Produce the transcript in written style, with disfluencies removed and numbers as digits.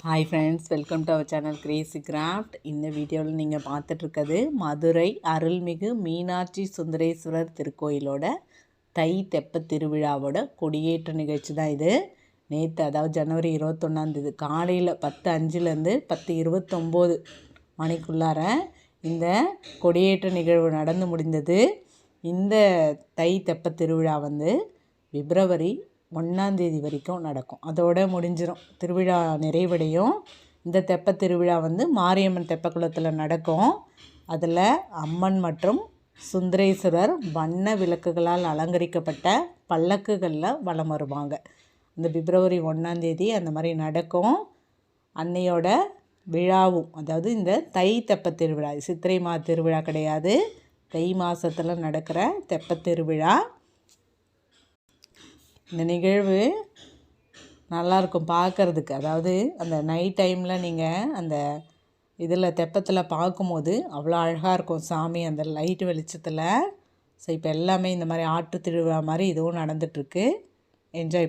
Hi friends, welcome to our channel Crazy Craft. இந்த வீடியோவில் நீங்கள் பார்த்துட்ருக்கிறது மதுரை அருள்மிகு மீனாட்சி சுந்தரேஸ்வரர் திருக்கோயிலோட தை தெப்பத் திருவிழாவோட கொடியேற்ற நிகழ்ச்சி தான் இது. நேற்று, அதாவது ஜனவரி 21 காலையில் 10:05 10:29 மணிக்குள்ளார இந்த கொடியேற்ற நிகழ்வு நடந்து முடிந்தது. இந்த தை தெப்பத் திருவிழா பிப்ரவரி 1 வரைக்கும் நடக்கும். அதோடு முடிஞ்சிடும், திருவிழா நிறைவடையும். இந்த தெப்பத் திருவிழா மாரியம்மன் தெப்பக்குளத்தில் நடக்கும். அதில் அம்மன் மற்றும் சுந்தரேஸ்வரர் வண்ண விளக்குகளால் அலங்கரிக்கப்பட்ட பல்லக்குகளில் வலம் வருவாங்க. இந்த பிப்ரவரி 1 அந்த மாதிரி நடக்கும். அன்னையோட விழாவும், அதாவது இந்த தை தெப்பத் திருவிழா, சித்திரை மாத திருவிழா கிடையாது, தை மாதத்தில் நடக்கிற தெப்பத் திருவிழா. இந்த நிகழ்வு நல்லாயிருக்கும் பார்க்குறதுக்கு. அதாவது அந்த நைட் டைமில் நீங்கள் அந்த இதில் தெப்பத்தில் பார்க்கும்போது அவ்வளோ அழகாக இருக்கும் சாமி அந்த லைட்டு வெளிச்சத்தில். ஸோ இப்போ எல்லாமே இந்த மாதிரி ஆற்று திருவிழா மாதிரி இதுவும் நடந்துகிட்ருக்கு. என்ஜாய்